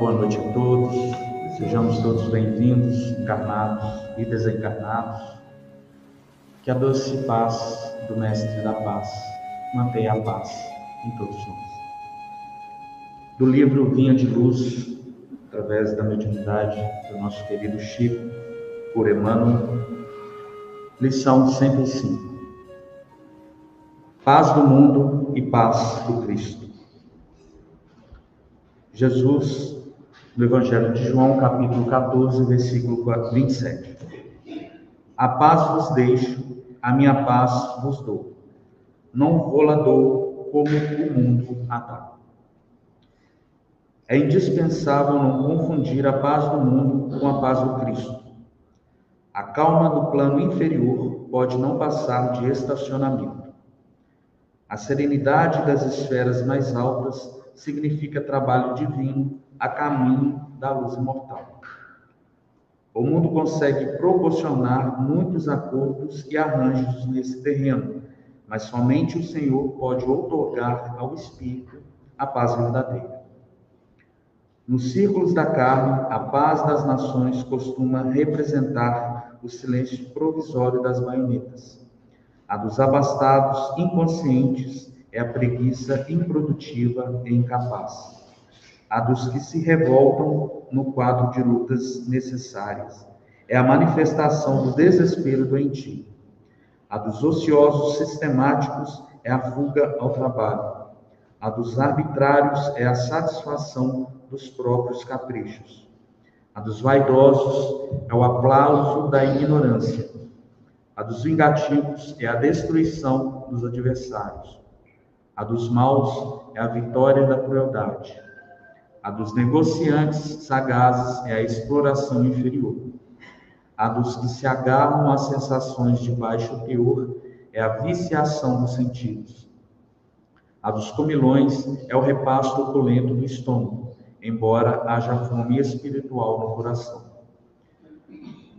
boa noite a todos. Sejamos todos bem-vindos, encarnados e desencarnados. Que a doce paz do Mestre da Paz mantenha a paz em todos nós. Do livro Vinha de Luz, através da mediunidade do nosso querido Chico, por Emmanuel, lição 105. Paz do mundo e paz do Cristo. Jesus, no Evangelho de João, capítulo 14, versículo 27. A paz vos deixo, a minha paz vos dou. Não vou-la dou como o mundo a dá. É indispensável não confundir a paz do mundo com a paz do Cristo. A calma do plano inferior pode não passar de estacionamento. A serenidade das esferas mais altas significa trabalho divino a caminho da luz imortal. O mundo consegue proporcionar muitos acordos e arranjos nesse terreno, mas somente o Senhor pode outorgar ao espírito a paz verdadeira. Nos círculos da carne, a paz das nações costuma representar o silêncio provisório das baionetas. A dos abastados inconscientes é a preguiça improdutiva e incapaz. A dos que se revoltam no quadro de lutas necessárias é a manifestação do desespero doentio. A dos ociosos sistemáticos é a fuga ao trabalho. A dos arbitrários é a satisfação dos próprios caprichos. A dos vaidosos é o aplauso da ignorância. A dos vingativos é a destruição dos adversários. A dos maus é a vitória da crueldade. A dos negociantes sagazes é a exploração inferior. A dos que se agarram às sensações de baixo teor é a viciação dos sentidos. A dos comilões é o repasto opulento do estômago, embora haja fome espiritual no coração.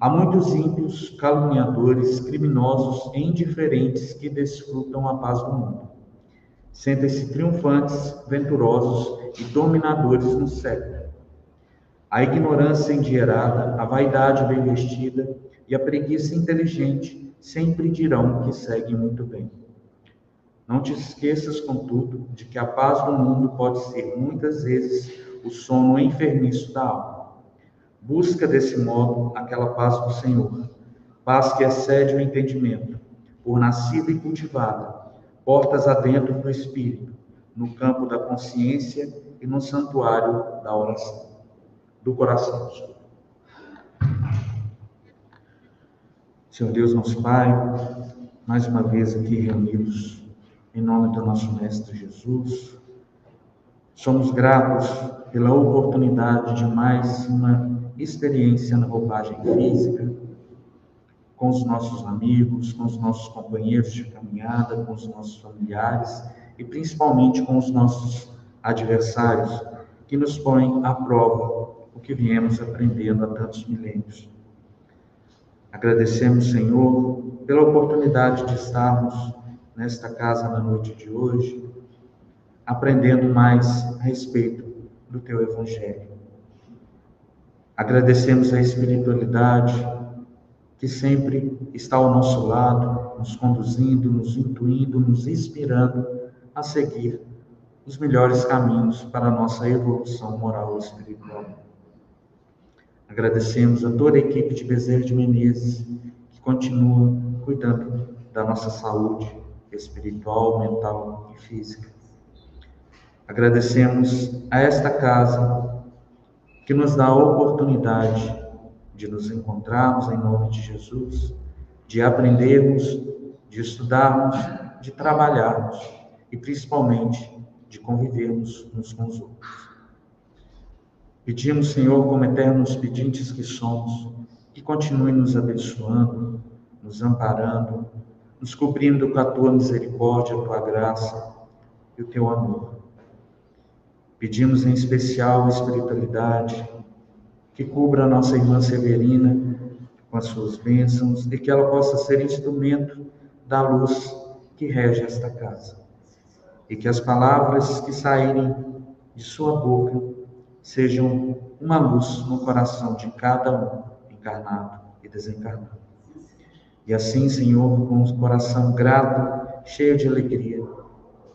Há muitos ímpios, caluniadores, criminosos e indiferentes que desfrutam a paz do mundo. Sentem-se triunfantes, venturosos e dominadores no século. A ignorância endinheirada, a vaidade bem vestida e a preguiça inteligente sempre dirão que seguem muito bem. Não te esqueças, contudo, de que a paz do mundo pode ser, muitas vezes, o sono enfermiço da alma. Busca, desse modo, aquela paz do Senhor, paz que excede o entendimento, por nascida e cultivada, portas adentro do espírito, no campo da consciência e no santuário da oração, do coração. Senhor Deus, nosso Pai, mais uma vez aqui reunidos em nome do nosso Mestre Jesus, somos gratos pela oportunidade de mais uma experiência na roupagem física, com os nossos amigos, com os nossos companheiros de caminhada, com os nossos familiares e principalmente com os nossos adversários, que nos põem à prova o que viemos aprendendo há tantos milênios. Agradecemos, Senhor, pela oportunidade de estarmos nesta casa na noite de hoje, aprendendo mais a respeito do Teu Evangelho. Agradecemos a espiritualidade que sempre está ao nosso lado, nos conduzindo, nos intuindo, nos inspirando a seguir os melhores caminhos para a nossa evolução moral e espiritual. Agradecemos a toda a equipe de Bezerra de Menezes, que continua cuidando da nossa saúde espiritual, mental e física. Agradecemos a esta casa, que nos dá a oportunidade de nos encontrarmos em nome de Jesus, de aprendermos, de estudarmos, de trabalharmos e principalmente de convivermos uns com os outros. Pedimos, Senhor, como eternos pedintes que somos, que continue nos abençoando, nos amparando, nos cobrindo com a Tua misericórdia, a Tua graça e o Teu amor. Pedimos em especial a espiritualidade, que cubra a nossa irmã Severina com as suas bênçãos e que ela possa ser instrumento da luz que rege esta casa. E que as palavras que saírem de sua boca sejam uma luz no coração de cada um, encarnado e desencarnado. E assim, Senhor, com o coração grato, cheio de alegria,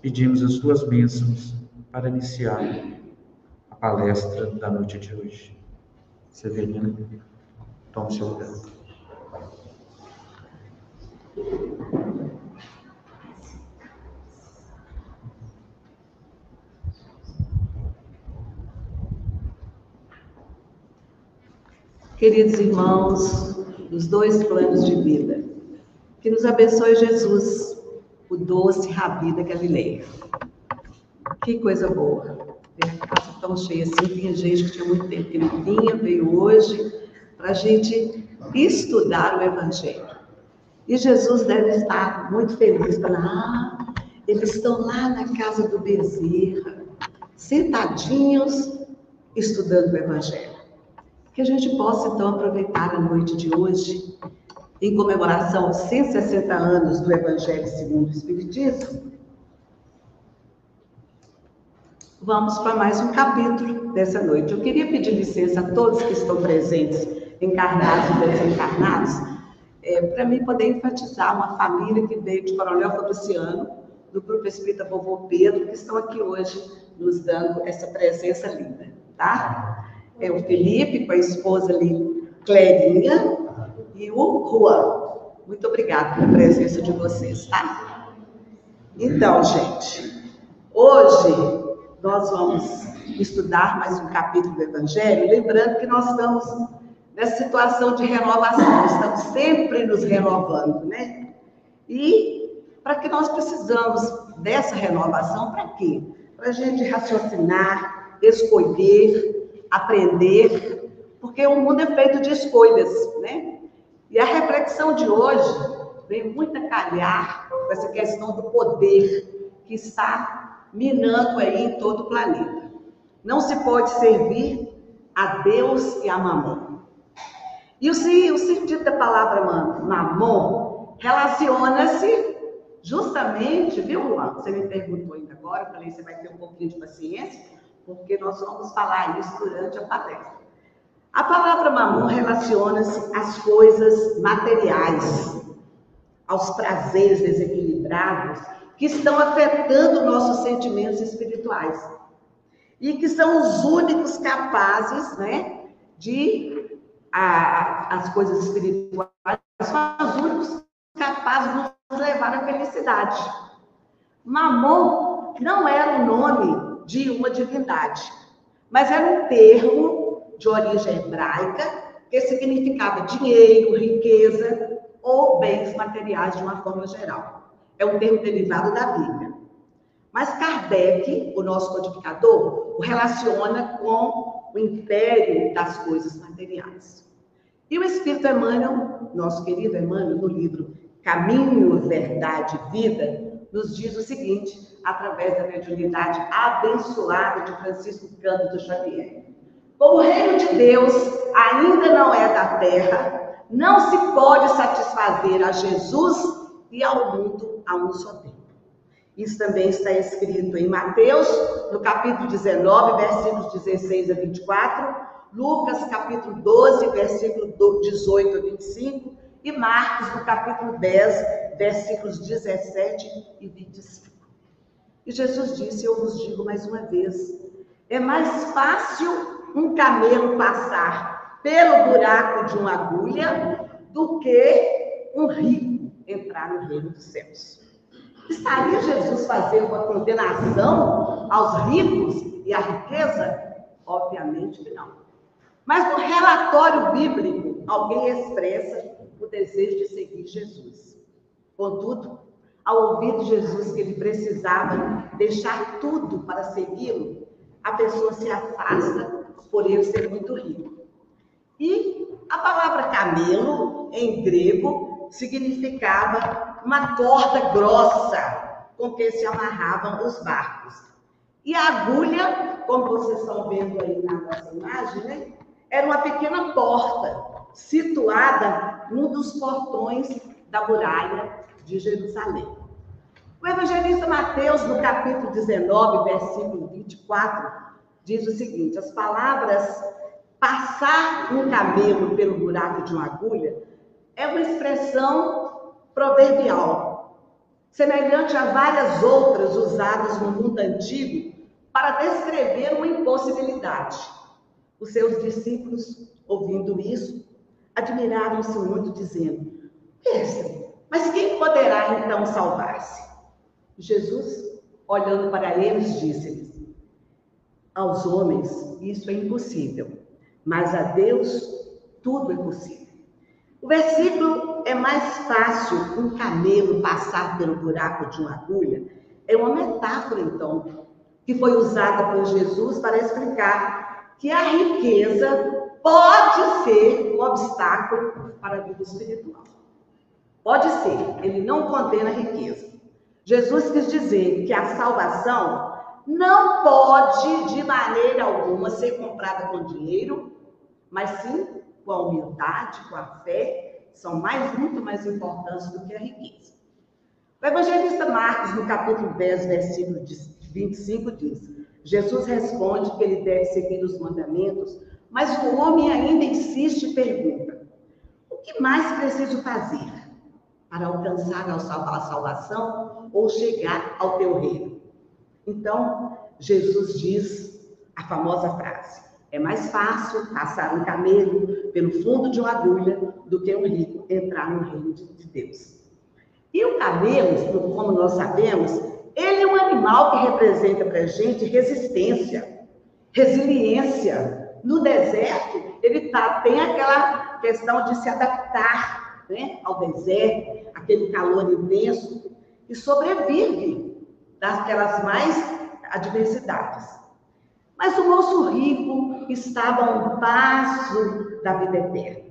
pedimos as tuas bênçãos para iniciar a palestra da noite de hoje. Severina, tome seu lugar. Queridos irmãos dos dois planos de vida, que nos abençoe Jesus, o doce Rabi da Galileia. Que coisa boa, ver a casa tão cheia assim. Tinha gente que tinha muito tempo que não vinha, veio hoje para a gente estudar o Evangelho. E Jesus deve estar muito feliz, falando, eles estão lá na casa do Bezerra, sentadinhos, estudando o Evangelho. Que a gente possa, então, aproveitar a noite de hoje, em comemoração aos 160 anos do Evangelho segundo o Espiritismo. Vamos para mais um capítulo dessa noite. Eu queria pedir licença a todos que estão presentes, encarnados e desencarnados, para mim poder enfatizar uma família que veio de Coronel Fabriciano, do Grupo Espírita Vovô Pedro, que estão aqui hoje nos dando essa presença linda, tá? É o Felipe, com a esposa ali, Clerinha, e o Juan. Muito obrigada pela presença de vocês, tá? Então, gente, hoje nós vamos estudar mais um capítulo do Evangelho, lembrando que nós estamos nessa situação de renovação, estamos sempre nos renovando, né? E para que nós precisamos dessa renovação, para quê? Para a gente raciocinar, escolher, aprender, porque o mundo é feito de escolhas, né? E a reflexão de hoje vem muito a calhar com essa questão do poder que está minando aí em todo o planeta. Não se pode servir a Deus e a Mamon. E o sentido da palavra Mamon relaciona-se justamente, viu, Juan? Você me perguntou ainda agora, eu falei, você vai ter um pouquinho de paciência, porque nós vamos falar isso durante a palestra. A palavra Mamon relaciona-se às coisas materiais, aos prazeres desequilibrados que estão afetando nossos sentimentos espirituais e que são os únicos capazes, né, as coisas espirituais são os únicos capazes de nos levar à felicidade. Mamon não era o nome de uma divindade, mas era um termo de origem hebraica que significava dinheiro, riqueza ou bens materiais de uma forma geral. É um termo derivado da Bíblia. Mas Kardec, o nosso codificador, o relaciona com o império das coisas materiais. E o Espírito Emmanuel, nosso querido Emmanuel, no livro Caminho, Verdade e Vida, nos diz o seguinte, através da mediunidade abençoada de Francisco Cândido Xavier. Como o reino de Deus ainda não é da terra, não se pode satisfazer a Jesus e ao mundo a um só tempo. Isso também está escrito em Mateus, no capítulo 19, versículos 16 a 24, Lucas, capítulo 12, versículo 18 a 25, e Marcos, no capítulo 10, versículos 17 e 25. E Jesus disse, eu vos digo mais uma vez, é mais fácil um camelo passar pelo buraco de uma agulha do que um rico entrar no reino dos céus. Estaria Jesus fazendo uma condenação aos ricos e à riqueza? Obviamente que não. Mas no relatório bíblico, alguém expressa o desejo de seguir Jesus. Contudo, ao ouvir de Jesus que ele precisava deixar tudo para segui-lo, a pessoa se afasta por ele ser muito rico. E a palavra camelo, em grego, significava uma corda grossa com que se amarravam os barcos. E a agulha, como vocês estão vendo aí na nossa imagem, né, era uma pequena porta situada num dos portões da muralha de Jerusalém. O evangelista Mateus, no capítulo 19, versículo 24, diz o seguinte: as palavras passar um camelo pelo buraco de uma agulha é uma expressão proverbial, semelhante a várias outras usadas no mundo antigo para descrever uma impossibilidade. Os seus discípulos, ouvindo isso, admiraram-se muito, dizendo: mestre, mas quem poderá então salvar-se? Jesus, olhando para eles, disse-lhes: aos homens isso é impossível, mas a Deus tudo é possível. O versículo é mais fácil um camelo passar pelo buraco de uma agulha. É uma metáfora, então, que foi usada por Jesus para explicar que a riqueza pode ser um obstáculo para a vida espiritual. Pode ser, ele não condena a riqueza. Jesus quis dizer que a salvação não pode, de maneira alguma, ser comprada com dinheiro, mas sim com a humildade, com a fé, são muito mais importantes do que a riqueza. O evangelista Marcos, no capítulo 10, versículo 25, diz: Jesus responde que ele deve seguir os mandamentos, mas o homem ainda insiste e pergunta: o que mais preciso fazer para alcançar a salvação ou chegar ao teu reino? Então, Jesus diz a famosa frase: é mais fácil passar um camelo pelo fundo de uma agulha do que um rico entrar no reino de Deus. E o camelo, como nós sabemos, ele é um animal que representa para a gente resistência, resiliência. No deserto, ele tem aquela questão de se adaptar, né, ao deserto, aquele calor intenso, e sobrevive daquelas mais adversidades. Mas o moço rico estava a um passo da vida eterna.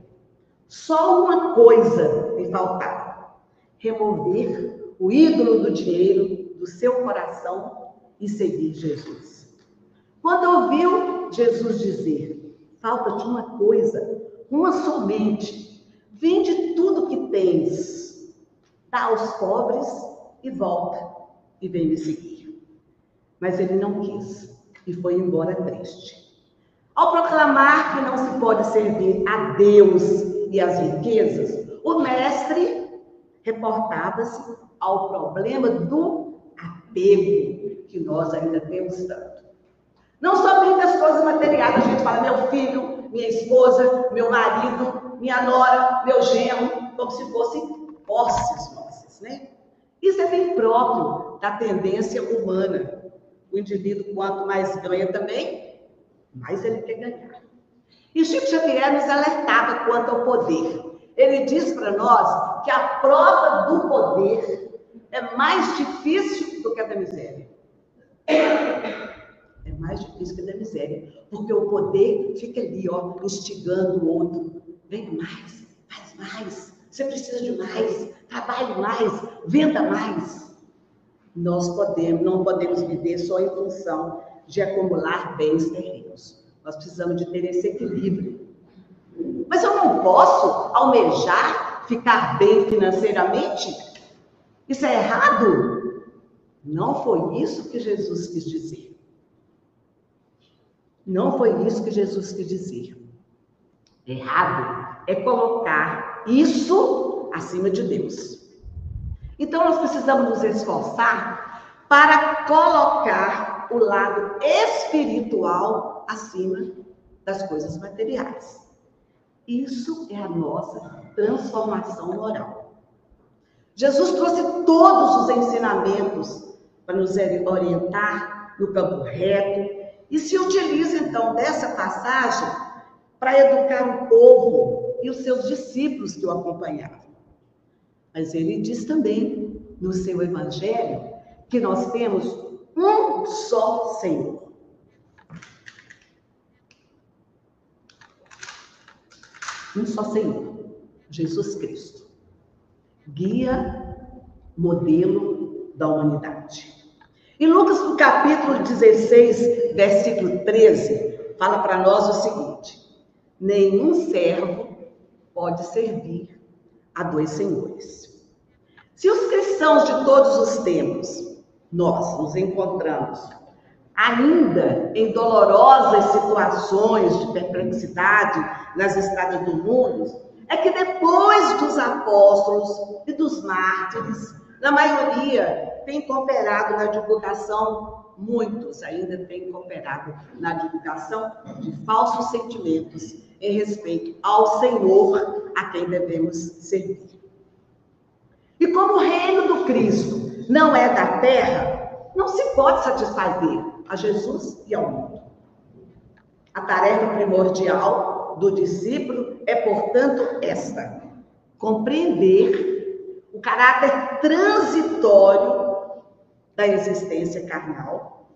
Só uma coisa lhe faltava: remover o ídolo do dinheiro do seu coração e seguir Jesus. Quando ouviu Jesus dizer: falta-te uma coisa, uma somente, vende tudo que tens, dá aos pobres e volta, e vem me seguir. Mas ele não quis e foi embora triste. Ao proclamar que não se pode servir a Deus e as riquezas, o mestre reportava-se ao problema do apego que nós ainda temos tanto. Não somente as coisas materiais, a gente fala meu filho, minha esposa, meu marido, minha nora, meu genro, como se fossem posses nossas, né? Isso é bem próprio da tendência humana. O indivíduo, quanto mais ganha também, mais ele quer ganhar. E Chico Xavier nos alertava quanto ao poder. Ele diz para nós que a prova do poder é mais difícil do que a da miséria. É mais difícil que a da miséria, porque o poder fica ali, ó, instigando o outro. Venha mais, faz mais, você precisa de mais, trabalhe mais, venda mais. Nós não podemos viver só em função de acumular bens terrenos. Nós precisamos de ter esse equilíbrio. Mas eu não posso almejar ficar bem financeiramente? Isso é errado? Não foi isso que Jesus quis dizer. Não foi isso que Jesus quis dizer. Errado é colocar isso acima de Deus. Então, nós precisamos nos esforçar para colocar o lado espiritual acima das coisas materiais. Isso é a nossa transformação moral. Jesus trouxe todos os ensinamentos para nos orientar no campo reto e se utiliza, então, dessa passagem para educar o povo e os seus discípulos que o acompanhavam. Mas ele diz também, no seu evangelho, que nós temos um só Senhor. Um só Senhor, Jesus Cristo. Guia, modelo da humanidade. E Lucas, no capítulo 16, versículo 13, fala para nós o seguinte: nenhum servo pode servir a dois senhores. Se os cristãos de todos os tempos, nós nos encontramos ainda em dolorosas situações de perplexidade nas estradas do mundo, é que depois dos apóstolos e dos mártires, na maioria tem cooperado na divulgação, muitos ainda têm cooperado na divulgação de falsos sentimentos em respeito ao Senhor a quem devemos servir. E como o reino do Cristo não é da terra, não se pode satisfazer a Jesus e ao mundo. A tarefa primordial do discípulo é, portanto, esta: compreender o caráter transitório da existência carnal,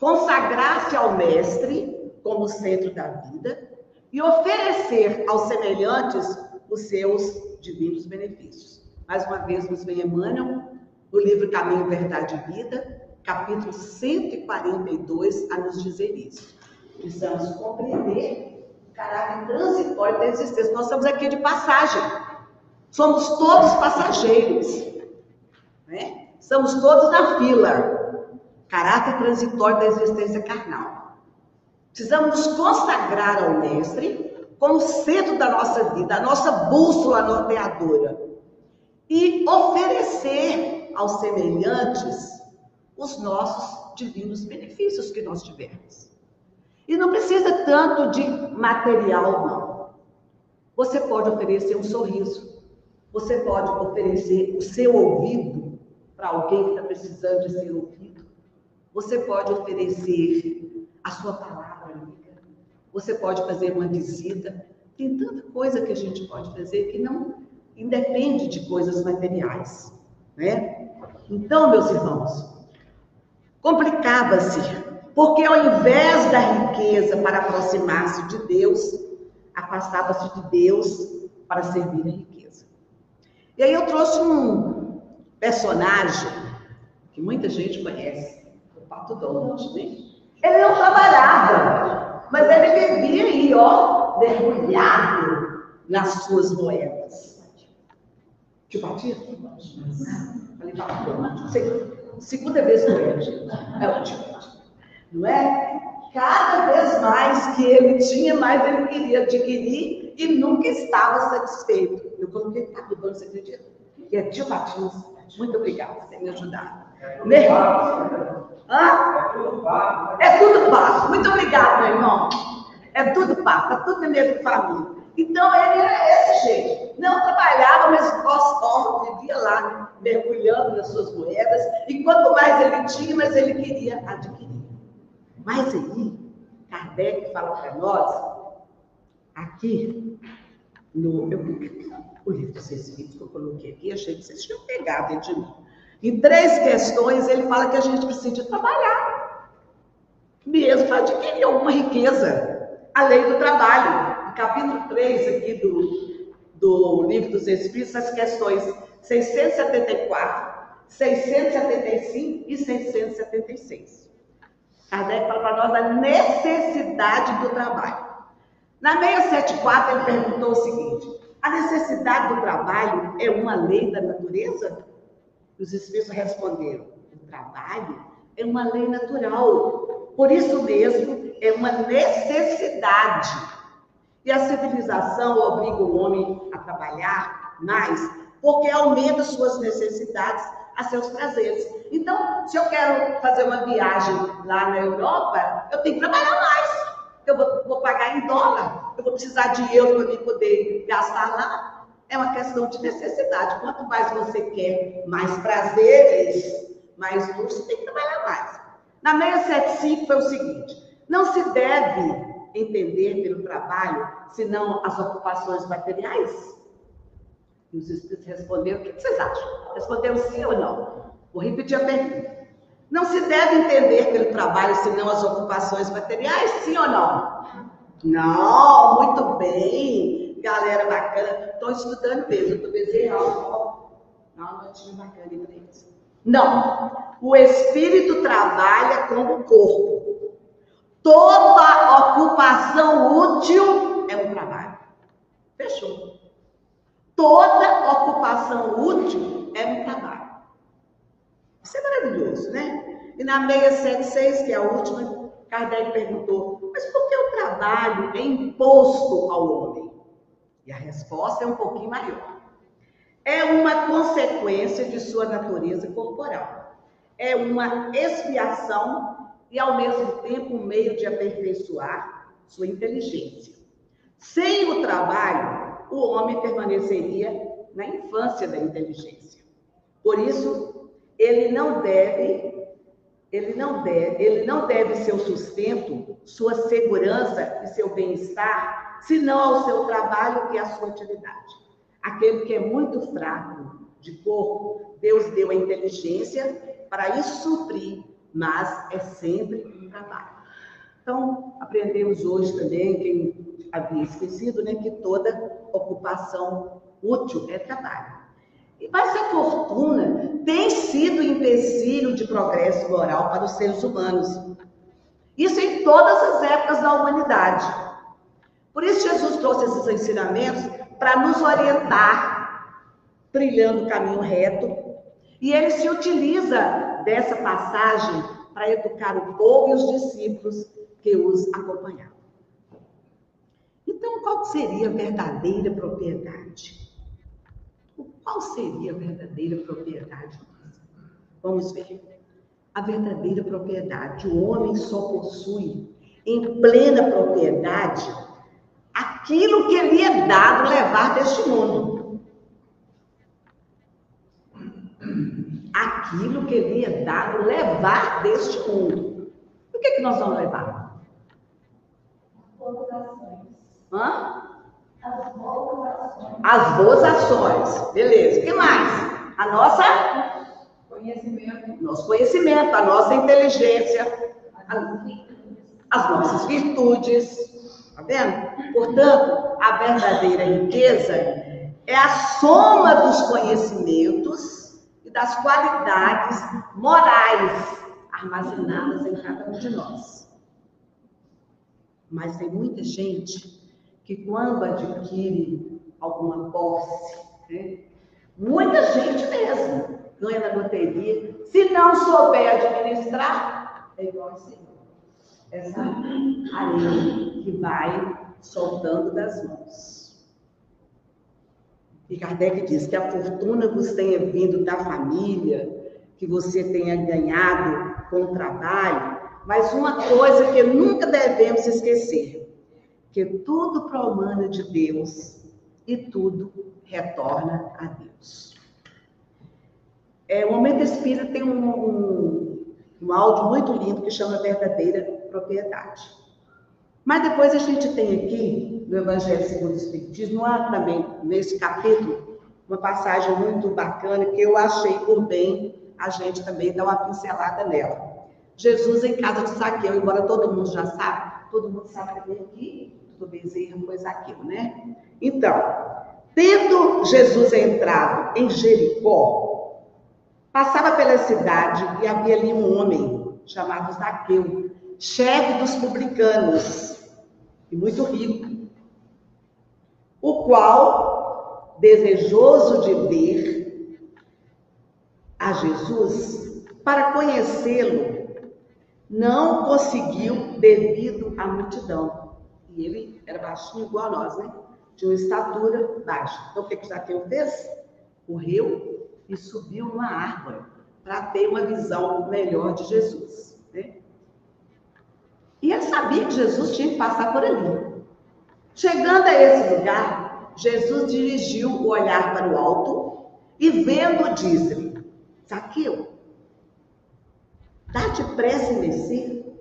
consagrar-se ao Mestre como centro da vida e oferecer aos semelhantes os seus divinos benefícios. Mais uma vez, nos vem Emmanuel, no livro Caminho, Verdade e Vida, capítulo 142, a nos dizer isso. Precisamos compreender o caráter transitório da existência. Nós estamos aqui de passagem. Somos todos passageiros, né? Estamos todos na fila. Caráter transitório da existência carnal. Precisamos nos consagrar ao Mestre como centro da nossa vida, a nossa bússola norteadora, e oferecer aos semelhantes os nossos divinos benefícios que nós tivermos. E não precisa tanto de material, não. Você pode oferecer um sorriso. Você pode oferecer o seu ouvido para alguém que está precisando de ser ouvido. Você pode oferecer a sua palavra amiga. Você pode fazer uma visita. Tem tanta coisa que a gente pode fazer que não independe de coisas materiais, né? Então, meus irmãos, complicava-se, porque ao invés da riqueza para aproximar-se de Deus, afastava-se de Deus para servir a riqueza. E aí eu trouxe um personagem que muita gente conhece, o Pato Donald, né? Ele não trabalhava, mas ele vivia aí, ó, mergulhado nas suas moedas. Tio Batista? Falei, Pato Donald. Segunda vez que é o tio Batista. Não é? Cada vez mais que ele tinha, mais ele queria adquirir e nunca estava satisfeito. Eu coloquei Pato Donald, você acredita? E é tio Batista. Muito obrigada por ter me ajudado. É tudo passo. Muito obrigado, meu irmão. É tudo passo, é tudo da mesma família. Então ele era esse jeito. Não trabalhava, mas vivia lá, mergulhando nas suas moedas. E quanto mais ele tinha, mais ele queria adquirir. Mas aí, Kardec fala para nós, aqui, o livro dos Espíritos que eu coloquei aqui, achei que vocês tinham pegado ele de mim. Em 3 questões, ele fala que a gente precisa trabalhar, mesmo para adquirir alguma riqueza, a lei do trabalho. No capítulo 3 aqui do livro dos Espíritos, as questões 674, 675 e 676. Kardec fala para nós da necessidade do trabalho. Na 674, ele perguntou o seguinte: a necessidade do trabalho é uma lei da natureza? Os Espíritos responderam: o trabalho é uma lei natural. Por isso mesmo, é uma necessidade. E a civilização obriga o homem a trabalhar mais, porque aumenta suas necessidades a seus prazeres. Então, se eu quero fazer uma viagem lá na Europa, eu tenho que trabalhar mais. Eu vou pagar em dólar, eu vou precisar de euro para me poder gastar lá. É uma questão de necessidade. Quanto mais você quer mais prazeres, mais luxo, você tem que trabalhar mais. Na 675 foi o seguinte: não se deve entender pelo trabalho, senão as ocupações materiais? E os Espíritos responderam: o que vocês acham? Responderam sim ou não? Vou repetir a pergunta. Não se deve entender pelo trabalho, senão as ocupações materiais? Sim ou não? Não, muito bem. Galera bacana, estou estudando mesmo. Estou desenhando uma notinha bacana aí para eles. Não. O espírito trabalha como o corpo. Toda ocupação útil é um trabalho. Fechou. Toda ocupação útil é um trabalho. Isso é maravilhoso, né? E na 676, que é a última, Kardec perguntou, mas por que o trabalho é imposto ao homem? E a resposta é um pouquinho maior. É uma consequência de sua natureza corporal. É uma expiação e, ao mesmo tempo, um meio de aperfeiçoar sua inteligência. Sem o trabalho, o homem permaneceria na infância da inteligência. Por isso, ele não deve seu sustento, sua segurança e seu bem-estar, senão ao seu trabalho e à sua atividade. Aquele que é muito fraco de corpo, Deus deu a inteligência para isso suprir, mas é sempre um trabalho. Então, aprendemos hoje também, quem havia esquecido, né, que toda ocupação útil é trabalho. Mas a fortuna tem sido empecilho de progresso moral para os seres humanos. Isso em todas as épocas da humanidade. Por isso Jesus trouxe esses ensinamentos para nos orientar, trilhando o caminho reto. E ele se utiliza dessa passagem para educar o povo e os discípulos que os acompanhavam. Então, qual seria a verdadeira propriedade? Qual seria a verdadeira propriedade? Vamos ver. A verdadeira propriedade. O homem só possui em plena propriedade aquilo que lhe é dado levar deste mundo. Aquilo que lhe é dado levar deste mundo. O que nós vamos levar? As boas ações. Beleza. O que mais? A nossa conhecimento. Nosso conhecimento, a nossa inteligência, as nossas virtudes. Tá vendo? Portanto, a verdadeira riqueza é a soma dos conhecimentos e das qualidades morais armazenadas em cada um de nós. Mas tem muita gente que quando adquire alguma posse, né? Muita gente mesmo ganha na loteria, se não souber administrar, é igual assim, essa areia que vai soltando das mãos. E Kardec diz que a fortuna vos tenha vindo da família, que você tenha ganhado com o trabalho, mas uma coisa que nunca devemos esquecer, que tudo promana de Deus e tudo retorna a Deus. O Momento Espírita tem um áudio muito lindo que chama Verdadeira Propriedade. Mas depois a gente tem aqui, no Evangelho segundo o Espiritismo, há também, nesse capítulo, uma passagem muito bacana que eu achei por bem a gente também dar uma pincelada nela. Jesus em casa de Zaqueu, embora todo mundo já sabe, todo mundo sabe também aqui, tudo Bezerra, foi Zaqueu, né? Então, tendo Jesus entrado em Jericó, passava pela cidade e havia ali um homem chamado Zaqueu, chefe dos publicanos e muito rico, o qual, desejoso de ver a Jesus, para conhecê-lo, não conseguiu devido à multidão. E ele era baixinho igual a nós, né? Tinha uma estatura baixa. Então, o que Zaqueu fez? Correu e subiu numa árvore para ter uma visão melhor de Jesus, né? E ele sabia que Jesus tinha que passar por ali. Chegando a esse lugar, Jesus dirigiu o olhar para o alto e, vendo, disse-lhe: Zaqueu, dá-te pressa em descer,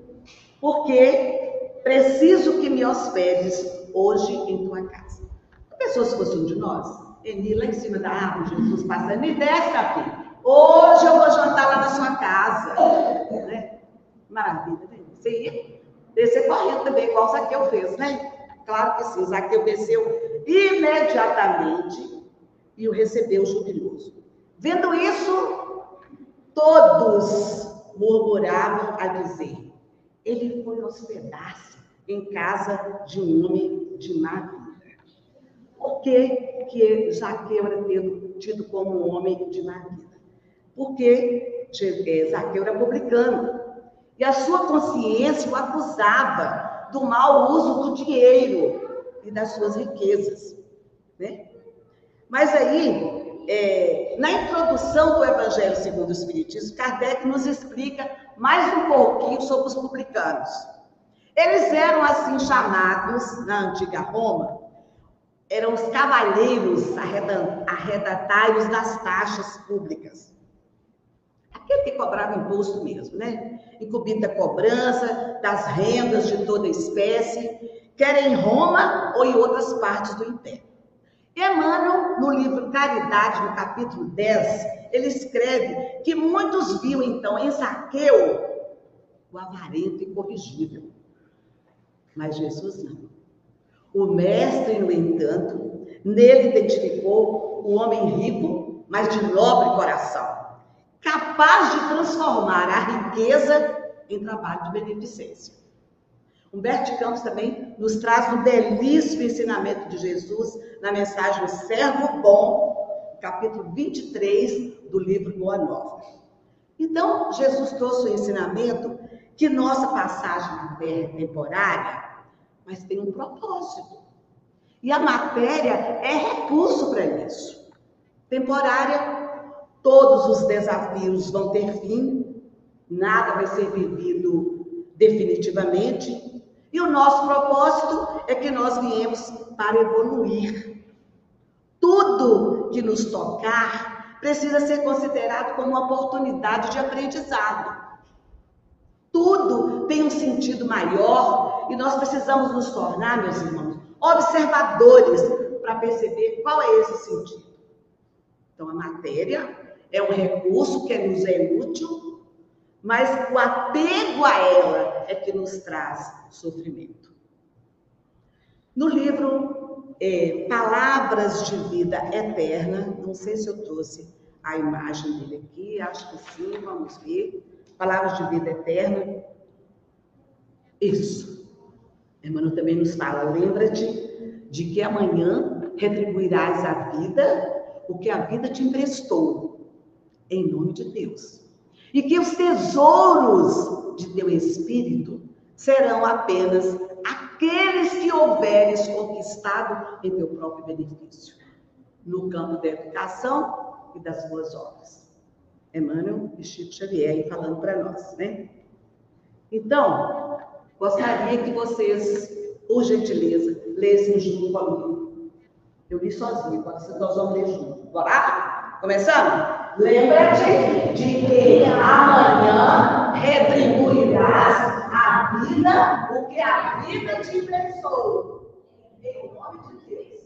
porque preciso que me hospedes hoje em tua casa. A pessoa, se fosse um de nós, ele lá em cima da árvore, Jesus passando, me desce, filho. Hoje eu vou jantar lá na sua casa. Né? Maravilha, né? Você ia descer correndo também, igual o Zaqueu fez, né? Claro que sim, Zaqueu desceu imediatamente e o recebeu jubiloso. Vendo isso, todos murmuravam a dizer: ele foi hospedar-se em casa de um homem de má vida. Por que Zaqueu era tido como um homem de má vida? Porque Zaqueu era publicano. E a sua consciência o acusava do mau uso do dinheiro e das suas riquezas, né? Mas aí, na introdução do Evangelho segundo o Espiritismo, Kardec nos explica mais um pouquinho sobre os publicanos. Eles eram assim chamados, na antiga Roma, eram os cavaleiros arredatários das taxas públicas. Aquele que cobrava imposto mesmo, né? Incumbida cobrança das rendas de toda espécie, quer em Roma ou em outras partes do Império. Emmanuel, no livro Caridade, no capítulo 10, ele escreve que muitos viam então em Zaqueu o avarento incorrigível. Mas Jesus não. O mestre, no entanto, nele identificou o homem rico, mas de nobre coração, capaz de transformar a riqueza em trabalho de beneficência. Humberto de Campos também nos traz um belíssimo ensinamento de Jesus na mensagem O Servo Bom, capítulo 23 do livro Boa Nova. Então, Jesus trouxe o ensinamento que nossa passagem na Terra é temporária, mas tem um propósito. E a matéria é recurso para isso. Temporária, todos os desafios vão ter fim, nada vai ser vivido definitivamente. E o nosso propósito é que nós viemos para evoluir. Tudo que nos tocar precisa ser considerado como uma oportunidade de aprendizado. Tudo tem um sentido maior e nós precisamos nos tornar, meus irmãos, observadores para perceber qual é esse sentido. Então, a matéria é um recurso que nos é útil, mas o apego a ela é que nos traz sofrimento. No livro Palavras de Vida Eterna, não sei se eu trouxe a imagem dele aqui, acho que sim, vamos ver. Palavras de Vida Eterna. Isso. Emmanuel também nos fala, lembra-te de que amanhã retribuirás à vida o que a vida te emprestou, em nome de Deus. E que os tesouros de teu espírito serão apenas aqueles que houveres conquistado em teu próprio benefício, no campo da educação e das boas obras. Emmanuel e Chico Xavier falando para nós, né? Então, gostaria que vocês, por gentileza, lessem junto comigo. Eu li sozinha, nós vamos ler junto. Bora lá? Começando? Lembra-te de que amanhã retribuirás a vida o que a vida te emprestou, em nome de Deus.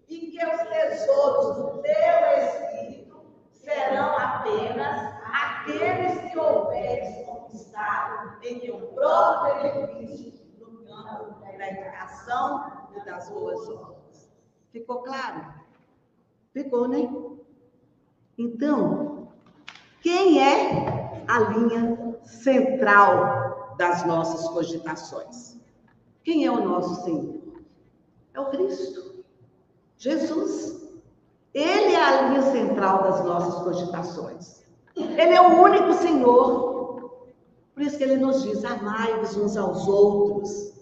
E que os tesouros do teu espírito serão apenas aqueles que houveres conquistado em teu próprio benefício no campo da educação e das boas obras. Ficou claro? Ficou, né? Então, quem é a linha central das nossas cogitações? Quem é o nosso Senhor? É o Cristo, Jesus. Ele é a linha central das nossas cogitações. Ele é o único Senhor. Por isso que ele nos diz, amai-vos uns aos outros.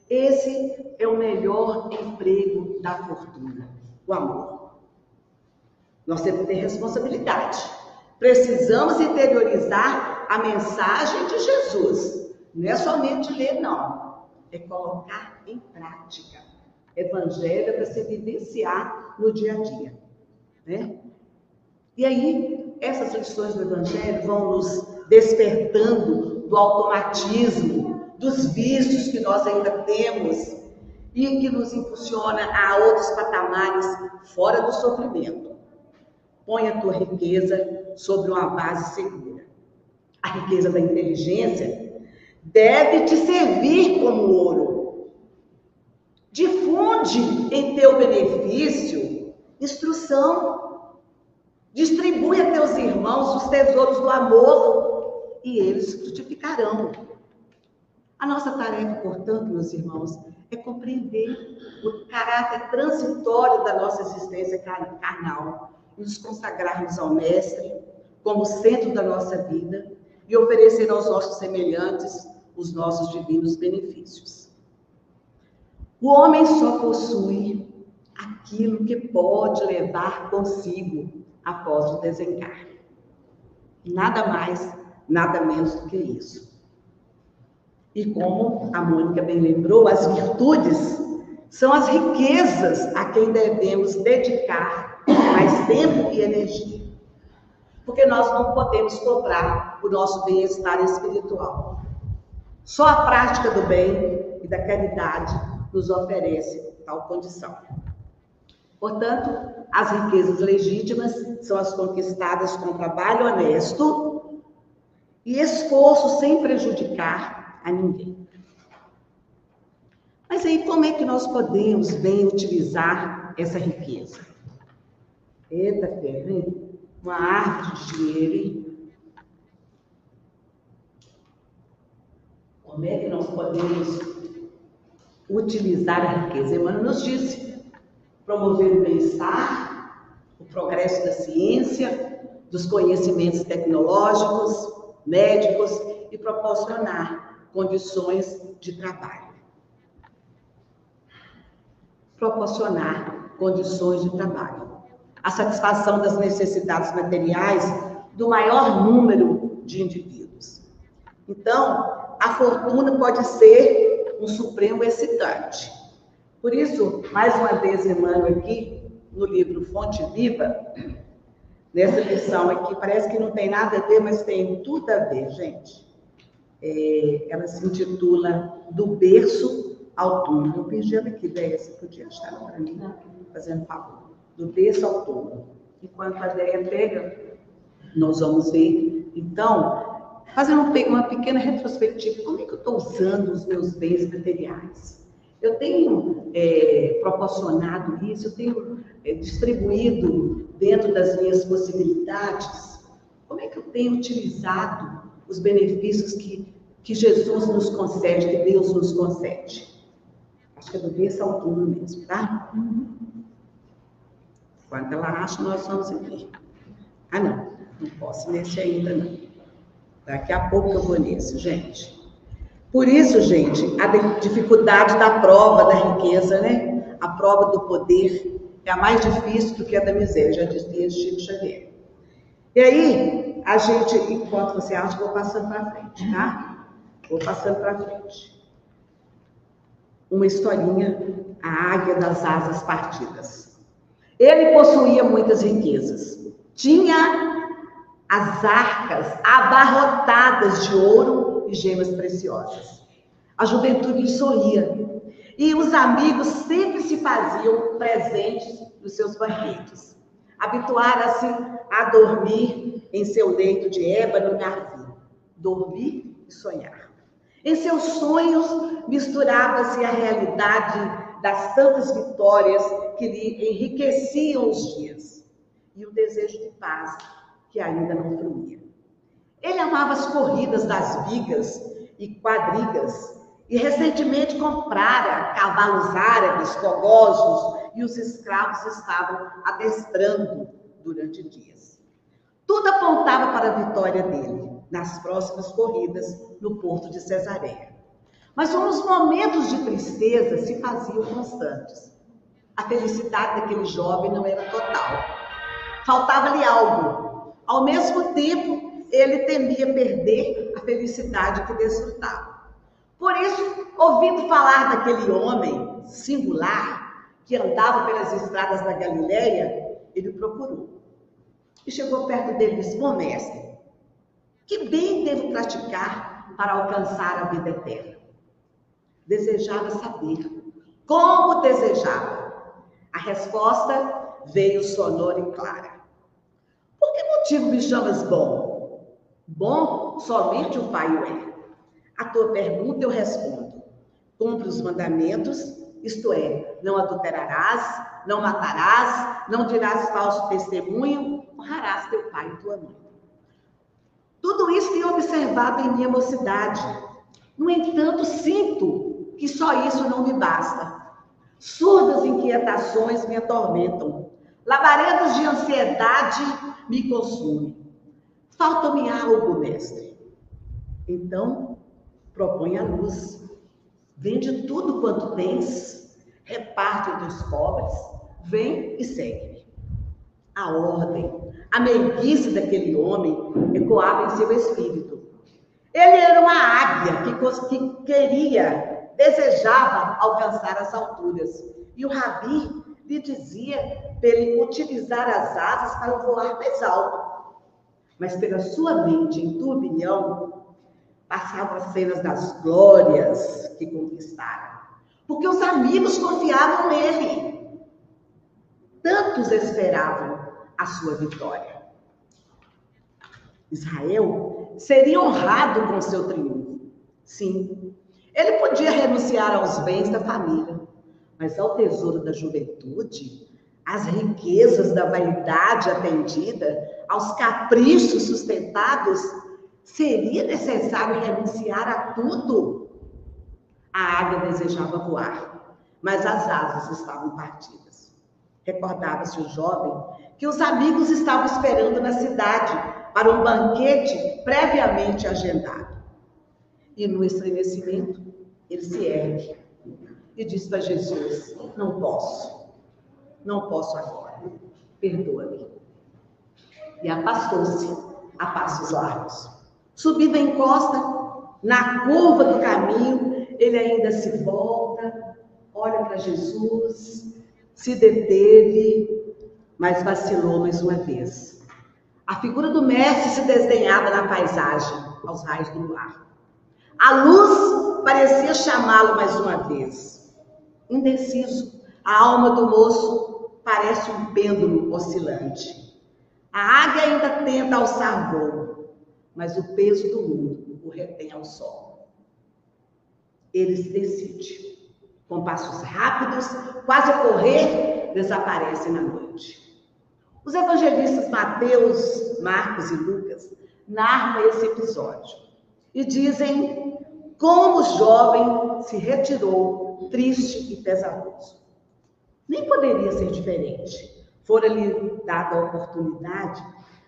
Esse é o melhor emprego da fortuna, o amor. Nós temos que ter responsabilidade. Precisamos interiorizar a mensagem de Jesus. Não é somente ler, não. É colocar em prática. Evangelho é para se vivenciar no dia a dia, né? E aí, essas lições do Evangelho vão nos despertando do automatismo, dos vícios que nós ainda temos e que nos impulsiona a outros patamares fora do sofrimento. Põe a tua riqueza sobre uma base segura. A riqueza da inteligência deve te servir como ouro. Difunde em teu benefício instrução. Distribui a teus irmãos os tesouros do amor e eles frutificarão. A nossa tarefa, portanto, meus irmãos, é compreender o caráter transitório da nossa existência carnal, nos consagrarmos ao Mestre, como centro da nossa vida e oferecer aos nossos semelhantes os nossos divinos benefícios. O homem só possui aquilo que pode levar consigo após o desencarne. Nada mais, nada menos do que isso. E como a Mônica bem lembrou, as virtudes são as riquezas a quem devemos dedicar mais tempo e energia. Porque nós não podemos comprar o nosso bem-estar espiritual. Só a prática do bem e da caridade nos oferece tal condição. Portanto, as riquezas legítimas são as conquistadas com trabalho honesto e esforço sem prejudicar a ninguém. Mas aí, como é que nós podemos bem utilizar essa riqueza? Eita, Fê, uma árvore de dinheiro, hein? Como é que nós podemos utilizar a riqueza? Emmanuel nos disse: promover o bem-estar, o progresso da ciência, dos conhecimentos tecnológicos, médicos e proporcionar condições de trabalho. Proporcionar condições de trabalho. A satisfação das necessidades materiais do maior número de indivíduos. Então, a fortuna pode ser um supremo excitante. Por isso, mais uma vez, Emmanuel aqui, no livro Fonte Viva, nessa lição aqui, parece que não tem nada a ver, mas tem tudo a ver, gente. Ela se intitula Do Berço ao Túmulo. Eu perdi ela aqui, Déia, você podia estar para mim, fazendo favor. Do berço ao túmulo. Enquanto a Déia pega, nós vamos ver. Então, fazendo uma pequena retrospectiva, como é que eu estou usando os meus bens materiais? Eu tenho proporcionado isso, eu tenho distribuído dentro das minhas possibilidades. Como é que eu tenho utilizado os benefícios que Jesus nos concede, que Deus nos concede? Acho que é do berço ao túmulo mesmo, tá? Quando ela acha, nós vamos ver. Ah, não posso nesse ainda, não. Daqui a pouco eu vou nesse, gente. Por isso, gente, a dificuldade da prova da riqueza, né? A prova do poder é a mais difícil do que a da miséria, já dizia Chico Xavier. E aí, a gente, enquanto você acha, vou passando para frente, tá? Vou passando para frente. Uma historinha, a águia das asas partidas. Ele possuía muitas riquezas. Tinha as arcas abarrotadas de ouro e gemas preciosas. A juventude lhe sorria. E os amigos sempre se faziam presentes nos seus banquetes. Habituara-se a dormir em seu leito de ébano e marfim. Dormir e sonhar. Em seus sonhos misturava-se a realidade das tantas vitórias que lhe enriqueciam os dias e o desejo de paz que ainda não fluía. Ele amava as corridas das vigas e quadrigas e recentemente comprara cavalos árabes fogosos e os escravos estavam adestrando durante dias. Tudo apontava para a vitória dele nas próximas corridas no porto de Cesareia. Mas os momentos de tristeza se faziam constantes. A felicidade daquele jovem não era total. Faltava-lhe algo. Ao mesmo tempo, ele temia perder a felicidade que desfrutava. Por isso, ouvindo falar daquele homem singular que andava pelas estradas da Galileia, ele o procurou. E chegou perto dele e disse: bom mestre, que bem devo praticar para alcançar a vida eterna? Desejava saber. Como desejava? A resposta veio sonora e clara. Por que motivo me chamas bom? Bom, somente o Pai o é. A tua pergunta eu respondo. Cumpre os mandamentos, isto é, não adulterarás, não matarás, não dirás falso testemunho, honrarás teu pai e tua mãe. Tudo isso tenho observado em minha mocidade. No entanto, sinto que só isso não me basta. Surdas inquietações me atormentam. Labaredas de ansiedade me consumem. Falta-me algo, mestre. Então, propõe a luz. Vende tudo quanto tens, reparte entre os pobres, vem e segue-me. A ordem, a meiguice daquele homem ecoava em seu espírito. Ele era uma águia que desejava alcançar as alturas. E o Rabi lhe dizia para ele utilizar as asas para voar mais alto. Mas pela sua mente em turbilhão, passavam as cenas das glórias que conquistaram. Porque os amigos confiavam nele. Tantos esperavam a sua vitória. Israel seria honrado com seu triunfo. Sim, ele podia renunciar aos bens da família, mas ao tesouro da juventude, às riquezas da vaidade atendida, aos caprichos sustentados, seria necessário renunciar a tudo. A águia desejava voar, mas as asas estavam partidas. Recordava-se o jovem que os amigos estavam esperando na cidade para um banquete previamente agendado. E no estremecimento, ele se ergue e diz para Jesus: não posso agora, perdoa-me. E afastou-se a passos largos. Subindo a encosta, na curva do caminho, ele ainda se volta, olha para Jesus, se deteve, mas vacilou mais uma vez. A figura do mestre se desdenhava na paisagem, aos raios do luar. A luz parecia chamá-lo mais uma vez. Indeciso, a alma do moço parece um pêndulo oscilante. A águia ainda tenta alçar voo, mas o peso do mundo o retém ao sol. Ele se decide. Com passos rápidos, quase a correr, desaparece na noite. Os evangelistas Mateus, Marcos e Lucas narram esse episódio e dizem como o jovem se retirou, triste e pesaroso. Nem poderia ser diferente. Fora-lhe dada a oportunidade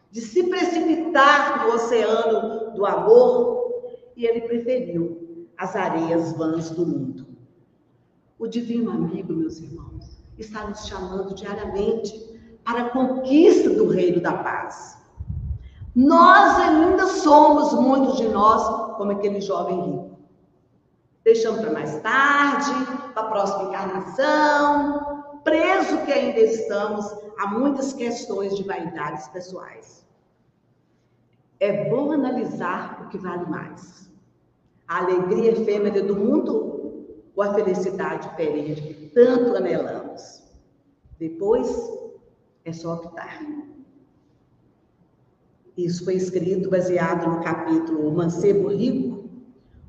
de se precipitar no oceano do amor e ele preferiu as areias vãs do mundo. O divino amigo, meus irmãos, está nos chamando diariamente para a conquista do reino da paz. Nós ainda somos, muitos de nós, como aquele jovem rico. Deixamos para mais tarde, para a próxima encarnação, preso que ainda estamos a muitas questões de vaidades pessoais. É bom analisar o que vale mais: a alegria efêmera do mundo ou a felicidade perene que tanto anelamos. Depois, é só optar. Isso foi escrito baseado no capítulo O Mancebo Rico,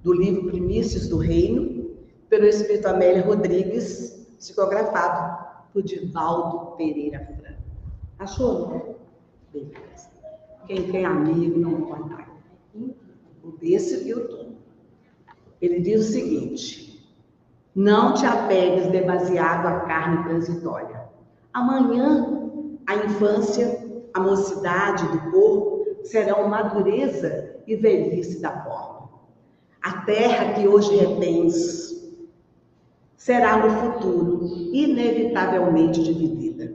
do livro Primícias do Reino, pelo espírito Amélia Rodrigues, psicografado por Divaldo Pereira Franco. Achou? Beleza. Quem tem amigo não pode dar. O desse viu tudo. Ele diz o seguinte: não te apegues demasiado à carne transitória. Amanhã, a infância, a mocidade do corpo serão madureza e velhice da forma. A terra que hoje retens será no futuro inevitavelmente dividida.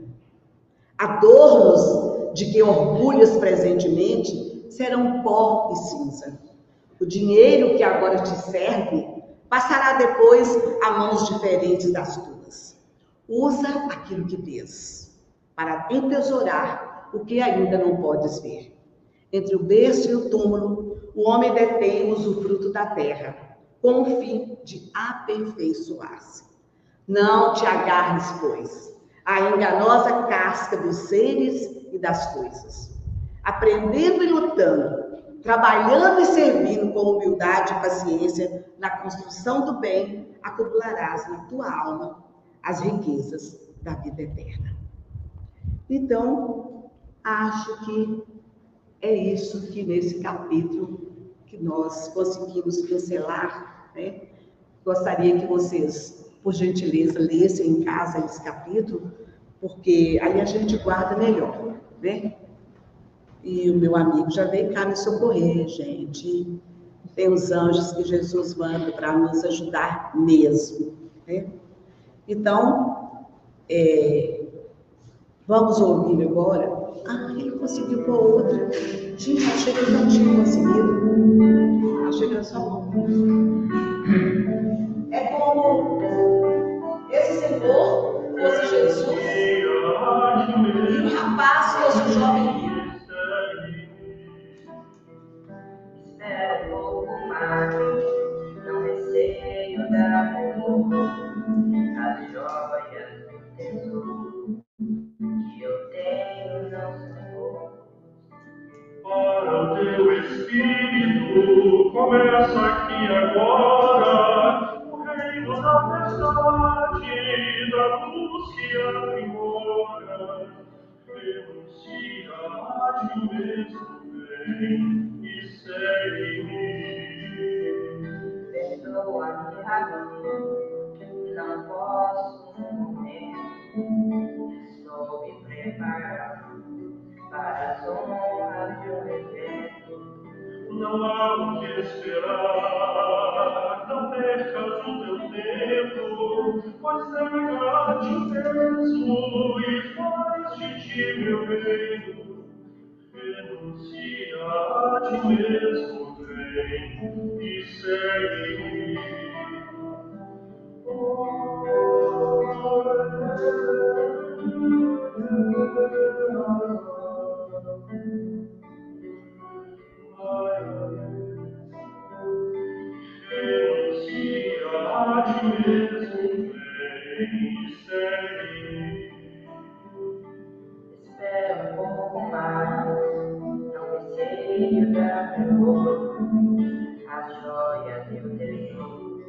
Adornos de que orgulhas presentemente serão pó e cinza. O dinheiro que agora te serve passará depois a mãos diferentes das tuas. Usa aquilo que vês para entesourar o que ainda não podes ver. Entre o berço e o túmulo, o homem detém o usufruto da terra, com o fim de aperfeiçoar-se. Não te agarres, pois, à enganosa casca dos seres e das coisas. Aprendendo e lutando, trabalhando e servindo com humildade e paciência na construção do bem, acumularás na tua alma as riquezas da vida eterna. Então, acho que é isso que nesse capítulo que nós conseguimos pincelar, né? Gostaria que vocês, por gentileza, lessem em casa esse capítulo, porque aí a gente guarda melhor, né? E o meu amigo já veio cá me socorrer, gente. Tem os anjos que Jesus manda para nos ajudar mesmo, né? Então, vamos ouvir agora. Ah, ele conseguiu com a outra. Gente, achei que eu não tinha conseguido. Achei que era só um. É como esse senhor fosse Jesus e o rapaz fosse o jovem rico. Espera um pouco mais, não receio da flor, as joias do tesouro que eu tenho não são poucos. Para o teu espírito começa aqui agora o reino da verdade, da luz que aprimora, renuncia a ti mesmo, vem e segue-me. Perdoa-me, Rabi, não posso no momento, estou me preparando para as honras de um evento. Não há o que esperar, não percas o teu tempo, pois nega a ti mesmo e faz de ti meu reino. Renuncia a ti mesmo, vem e segue-me. Renuncia a ti mesmo, vem e segue-me. Espera um pouco mais, não receio da flor, as joias e o tesouro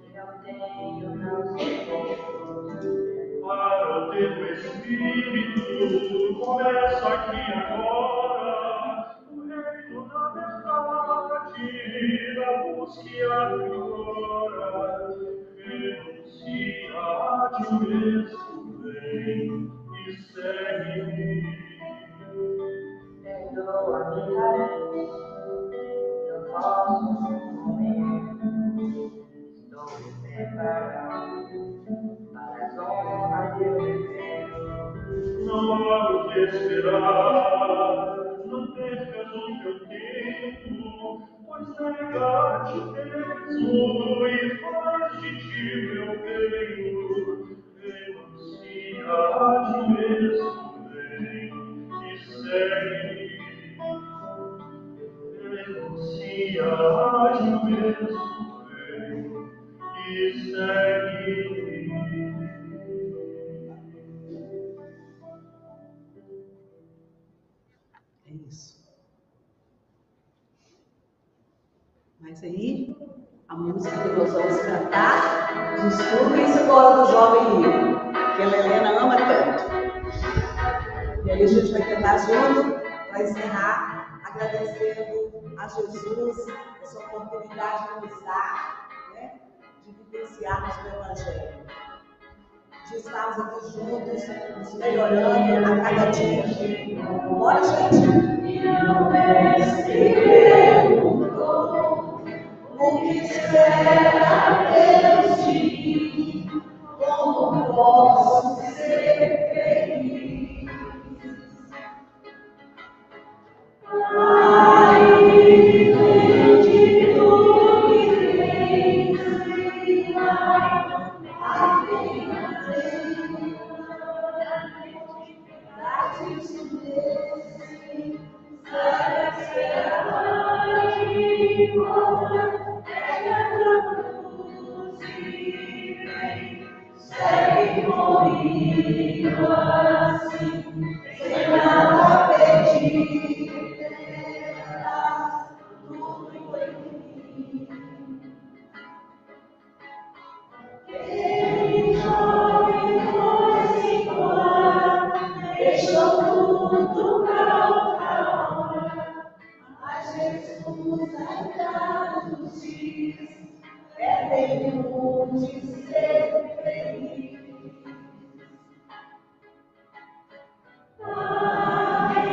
que eu tenho não são poucos. Para o teu espírito começa aqui agora o reino da verdade, da luz que aprimora, renuncia a ti mesmo, vem e segue-me. Perdoa-me, Rabi, não posso no momento, estou me preparando para as honras de um evento. Não há o que esperar, não percas o teu tempo, pois nega-te mesmo e faz de ti meu reino. Renuncia a ti mesmo, vem e segue. Renuncia a ti mesmo, vem e segue. É isso. Mas aí, a música que nós vamos cantar, desculpa esse coro do jovem rico, que a Helena ama tanto. E aí a gente vai cantar junto, para encerrar, agradecendo a Jesus essa oportunidade que nos dá, né, de vivenciarmos o Evangelho, de estarmos aqui juntos, nos melhorando a cada dia. Bora, gente? O que espera Deus de mim, como posso ser feliz? Ai, de tu me segue comigo assim, sem nada pedir, terás tudo em mim. Quem jovem foi embora, deixou tudo pra outra hora, mas Jesus ainda nos diz, é tempo de ser feliz. Ai,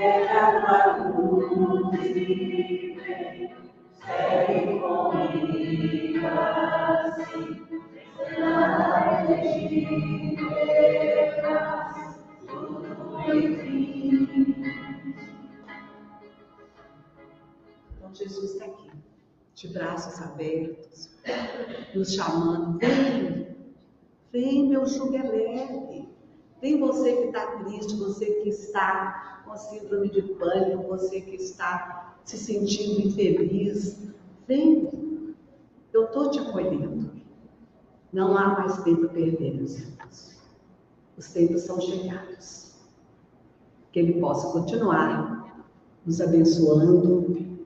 pecado a luz e vem, segue comigo assim, será de paz, tudo enfim. Então Jesus está aqui, de braços abertos, nos chamando, vem, meu jugo é leve. Vem você que está triste, você que está com síndrome de pânico, você que está se sentindo infeliz. Vem, eu estou te acolhendo. Não há mais tempo a perder, meus irmãos. Os tempos são chegados. Que Ele possa continuar nos abençoando,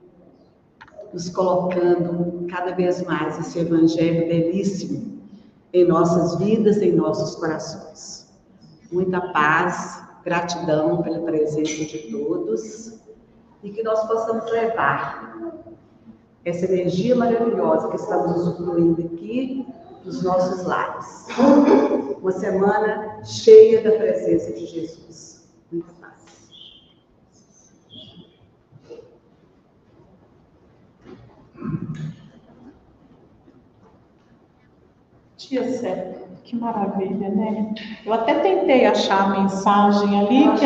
nos colocando cada vez mais esse evangelho belíssimo em nossas vidas, em nossos corações. Muita paz, gratidão pela presença de todos e que nós possamos levar essa energia maravilhosa que estamos usufruindo aqui dos nossos lares. Uma semana cheia da presença de Jesus. Muita paz. Tia Célia, que maravilha, né? Eu até tentei achar a mensagem ali que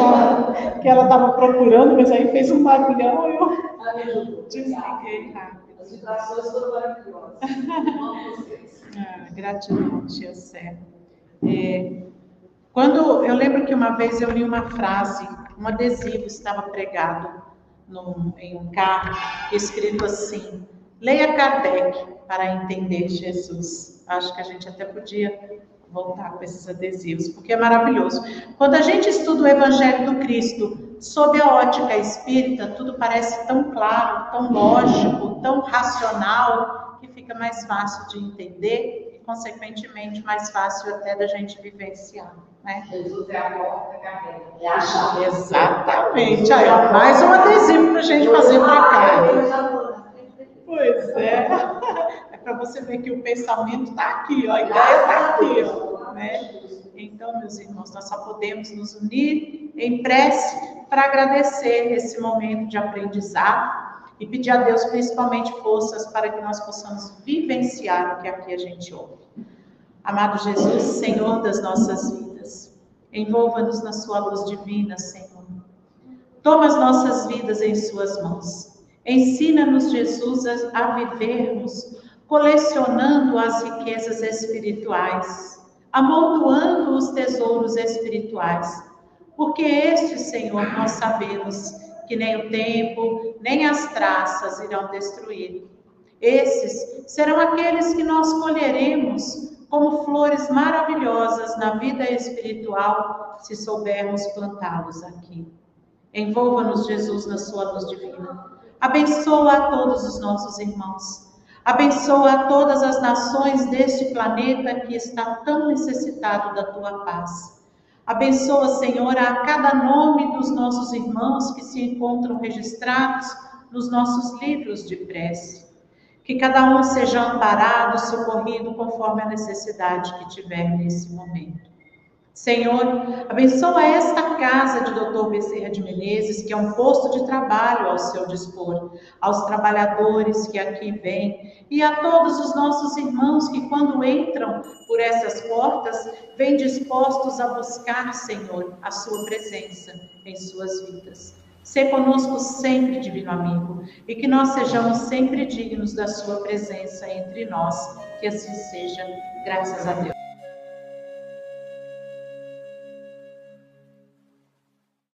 ela estava procurando, mas aí fez um barulhão e eu desliguei rápido. As vibrações foram maravilhosas. Amo vocês. Gratidão, tia Célia. Quando eu lembro que uma vez eu li uma frase, um adesivo estava pregado em um carro, escrito assim: leia Kardec para entender Jesus. Acho que a gente até podia voltar com esses adesivos, porque é maravilhoso. Quando a gente estuda o Evangelho do Cristo sob a ótica espírita, tudo parece tão claro, tão lógico, tão racional, que fica mais fácil de entender e, consequentemente, mais fácil até da gente vivenciar, né? Jesus é a porta, é a chave. Exatamente. Aí, ó, mais um adesivo para a gente fazer para cá. Pois é. É para você ver que o pensamento está aqui, ó, a ideia está aqui, ó, né? Então, meus irmãos, nós só podemos nos unir em prece para agradecer esse momento de aprendizado e pedir a Deus principalmente forças para que nós possamos vivenciar o que aqui a gente ouve. Amado Jesus, Senhor das nossas vidas, envolva-nos na sua luz divina, Senhor. Toma as nossas vidas em suas mãos. Ensina-nos, Jesus, a vivermos colecionando as riquezas espirituais, amontoando os tesouros espirituais, porque estes, Senhor, nós sabemos que nem o tempo, nem as traças irão destruir. Esses serão aqueles que nós colheremos como flores maravilhosas na vida espiritual, se soubermos plantá-los aqui. Envolva-nos, Jesus, na sua luz divina. Abençoa a todos os nossos irmãos. Abençoa a todas as nações deste planeta que está tão necessitado da tua paz. Abençoa, Senhor, a cada nome dos nossos irmãos que se encontram registrados nos nossos livros de prece. Que cada um seja amparado, socorrido conforme a necessidade que tiver nesse momento. Senhor, abençoa esta casa de Dr. Bezerra de Menezes, que é um posto de trabalho ao seu dispor, aos trabalhadores que aqui vêm e a todos os nossos irmãos que, quando entram por essas portas, vêm dispostos a buscar, Senhor, a sua presença em suas vidas. Sê conosco sempre, divino amigo, e que nós sejamos sempre dignos da sua presença entre nós. Que assim seja, graças a Deus.